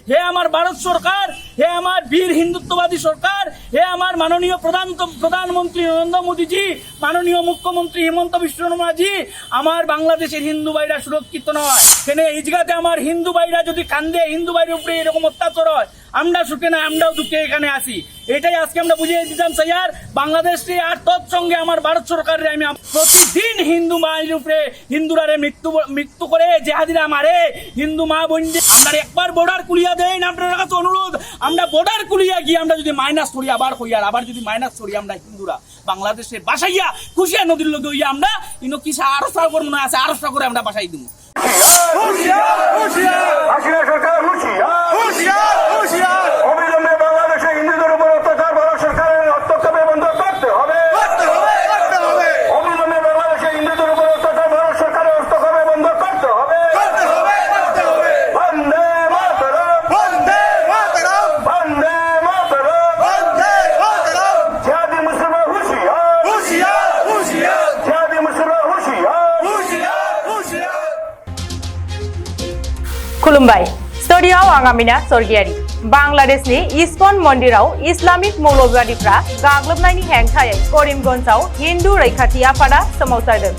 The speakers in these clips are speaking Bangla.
হে আমার ভারত সরকার, হে আমার বীর হিন্দুত্ববাদী সরকার, হে আমার মাননীয় প্রধানমন্ত্রী নরেন্দ্র মোদীজি, মাননীয় মুখ্যমন্ত্রী হিমন্ত বিশ্ব শর্মাজি, আমার বাংলাদেশের হিন্দু ভাইরা সুরক্ষিত নয়। কেন এই জায়গাতে আমার হিন্দু ভাইরা যদি কান্দে, হিন্দু ভাইয়ের উপরে এরকম অত্যাচার হয়, আমরা সুখে না, আমরাও দুঃখে এখানে আসি। এটাই আজকে আমরা বুঝিয়ে দিতাম চাই। আর বাংলাদেশে আর তৎসঙ্গে আমার ভারত সরকারের আমি প্রতিদিন হিন্দু মায়ের উপরে হিন্দুরারে মৃত্যু করে জেহাদিরা মারে, হিন্দু মা বোনদের আপনারা একবার বর্ডার কুলিয়া দেন, আপনার কাছে অনুরোধ। আমরা বর্ডার কুলিয়া গিয়ে আমরা যদি মাইনাস করি আবার করি, আর আবার যদি মাইনাস করি আমরা হিন্দুরা বাংলাদেশে বাসাইয়া কুশিয়া নদীর লগে হইয়া আমরা কিন্তু কিছু আরসা করবো না, আছে আরসা করে আমরা বাসাই দিব। অবিলম্বে বাংলাদেশে হিন্দুদের উপর অত্যাচার ভারত সরকারের হস্তক্ষেপে বন্ধ করতে হবে। অবিলম্বে বাংলাদেশে হিন্দুদের উপর অত্যাচার ভারত সরকারের হস্তক্ষেপে বন্ধ করতে হবে। বন্দে মাতরম, বন্দে মাতরম, বন্দে মাতরম, বন্দে মাতরম। জিহাদি মুসলমান হুঁশিয়ার, হুঁশিয়ার, হুঁশিয়ার। জিহাদি মুসলমান হুঁশিয়ার, হুঁশিয়ার, হুঁশিয়ার। खुलुमबाय स्टुडियोआव आं आमिना सरगियारि। बांलादेशनि इस्कन मन्दिराव इस्लामिक मौलबादिफ्रा गाग्लोबनायनि हेंथायै करिमगन्जआव हिन्दु रैखाथि आफादा सोमावसारदों।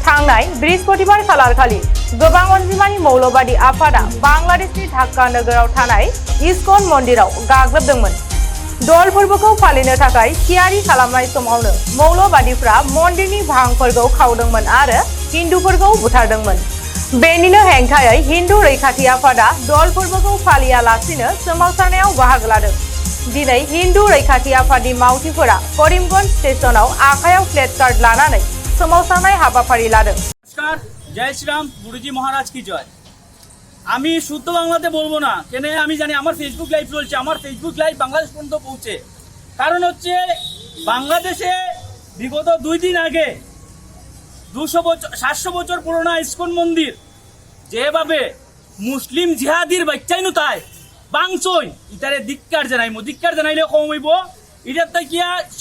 थांनाय बृहस्पतिबार खालारखालि गोबां अनजिमानि मौलबादि आफादा बांलादेशनि ढाका नोगोराव थानाय इस्कन मन्दिराव गाग्लोबदोंमोन। दल फोरबोखौ फालिनो थाखाय थियारि खालामनाय समावनो मौलबादिफ्रा मन्दिरनि भांफोरखौ खावदोंमोन आरो हिन्दुफोरखौ बुथारदोंमोन। बेनिनो हेंथायै हिन्दु रैखाथि आफादा दल फोरबोखौ फालियालासिनो सोमावसारनायाव बाहागो लादों। दिनै हिन्दु रैखाथि आफादनि मावथिफोरा करिमगंज स्टेशनाव आखायाव प्लेकार्ड लानानै सोमावसारनाय हाबाफारि लादों। নমস্কার, জয় শ্রীরাম, গুরুজি মহারাজ কি জয়। আমি শুদ্ধ বাংলাতে বলবো না, কেন আমি জানি আমার ফেসবুক লাইভ চলছে, আমার ফেসবুক লাইভ বাংলাদেশ পর্যন্ত পৌঁছে। কারণ হচ্ছে বাংলাদেশে বিগত 2 দিন আগে 700 বছর পুরোনো ইস্কন মন্দির যেভাবে মুসলিম জিহাদির বাচ্চাইনু তাই বাংচই ইতারে ধিক্কার জানাইলে কম হইব। এটার থেকে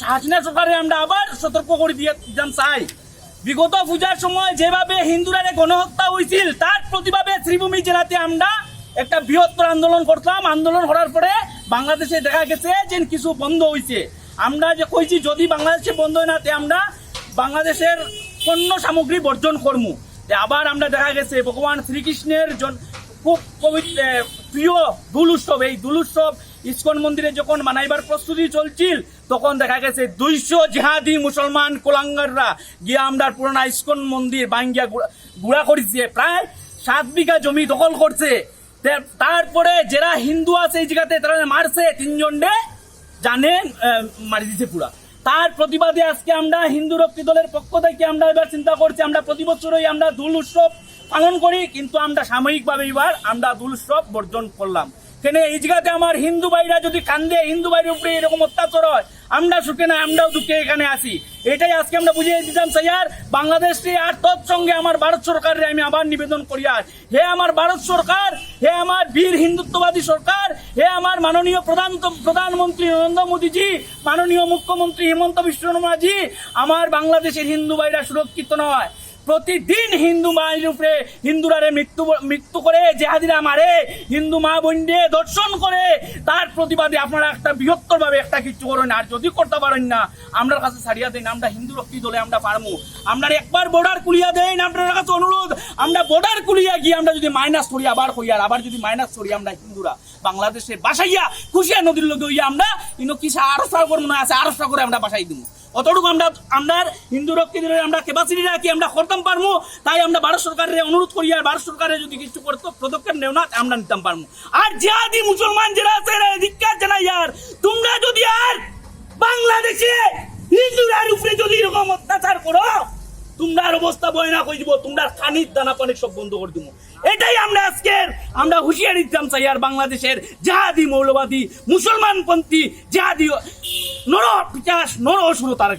হাসিনা সরকারে আমরা আবার সতর্ক করে দিয়ে দিতাম চাই। বিগত পূজার সময় যেভাবে হিন্দুরা গণহত্যা হয়েছিল, তার প্রতিবাদে শ্রীভূমি জেলাতে আমরা একটা বৃহত্তর আন্দোলন করতাম। আন্দোলন করার পরে বাংলাদেশে দেখা গেছে যে কিছু বন্ধ হয়েছে। আমরা যে কইছি যদি বাংলাদেশে বন্ধ হয় না, তে আমরা বাংলাদেশের পণ্য সামগ্রী বর্জন করমু। আবার আমরা দেখা গেছে ভগবান শ্রীকৃষ্ণের খুব প্রিয় দুল উৎসব, এই দুল উৎসব ইস্কন মন্দিরে যখন মানাইবার প্রস্তুতি চলছিল, তখন দেখা গেছে 200 জিহাদি মুসলমান কোলাঙ্গাররা গিয়ে আমরা পুরোনো ইস্কন মন্দির ভাঙ্গিয়া গুড়া করেছে, প্রায় 7 বিঘা জমি দখল করছে। তারপরে যারা হিন্দু আছে এই জায়গাতে তারা মারছে, 3 জনে জানে মারি দিছে পুরা। তার প্রতিবাদে আজকে আমরা হিন্দু রক্ষী দলের পক্ষ থেকে আমরা এবার চিন্তা করছি, আমরা প্রতি বছরই আমরা দুল উৎসব পালন করি, কিন্তু আমরা সাময়িকভাবে এবার আমরা দুল উৎসব বর্জন করলাম। কেন এই জায়গাতে আমার হিন্দু ভাইরা যদি কান্দে, হিন্দু ভাইয়ের উপরে এরকম অত্যাচার হয়, আমরা সুখে না, আমরাও দুঃখে এখানে আসি। এটাই আজকে আমরা বুঝিয়ে দিতাম চাই। আর বাংলাদেশে আর তৎসঙ্গে আমার ভারত সরকারের আমি আবার নিবেদন করি, আর হে আমার ভারত সরকার, হে আমার বীর হিন্দুত্ববাদী সরকার, হে আমার মাননীয় প্রধানমন্ত্রী নরেন্দ্র মোদীজি, মাননীয় মুখ্যমন্ত্রী হিমন্ত বিশ্ব শর্মাজি, আমার বাংলাদেশের হিন্দু ভাইরা সুরক্ষিত নয়। প্রতিদিন হিন্দু মায়ের উপরে হিন্দুরারে মৃত্যু করে জেহাদিরা মারে, হিন্দু মা বোনদের দর্শন করে। তার প্রতিবাদে আপনারা একটা বৃহত্তর ভাবে একটা কিছু করেন। আর যদি করতে পারেন না, আমরা কাছে ছাড়িয়া দেন, আমরা হিন্দু রক্ষী দলে আমরা পারবো। আমরা একবার বর্ডার কুলিয়া দেন, আপনার কাছে অনুরোধ। আমরা বর্ডার কুলিয়া গিয়ে আমরা যদি মাইনাস করি আবার করি, আর আবার যদি মাইনাস করি আমরা হিন্দুরা বাংলাদেশে বাসাইয়া কুশিয়া নদীর লগে হইয়া আমরা কিন্তু কিছু আরসা করবো না, আছে আরসা করে আমরা বাসাই দিব। অতটুকু আমরা হিন্দু রক্ষী দলের আমরা ক্যাপাসিটি রাখি, আমরা করতাম পারবো। তাই আমরা ভারত সরকারের অনুরোধ করি, আর ভারত সরকারের যদি কিছু পদক্ষেপ নেও না, আমরা নিতাম পারবো। আর জিহাদি মুসলমান যারা আছে ধিক্কার জানাই, আর তোমরা যদি আর বাংলাদেশে হিন্দুরার উপরে যদি এরকম অত্যাচার করো, তোমরা অবস্থা বয়না করে দিব, তোমরা খানির দানা পানি সব বন্ধ করে দিব। এটাই আমরা আজকের আমরা হুঁশিয়ারি দিতাম চাই। আর বাংলাদেশের জাহাদি মৌলবাদী মুসলমানপন্থী জাহাদি নর পিচাস নর অসুরতার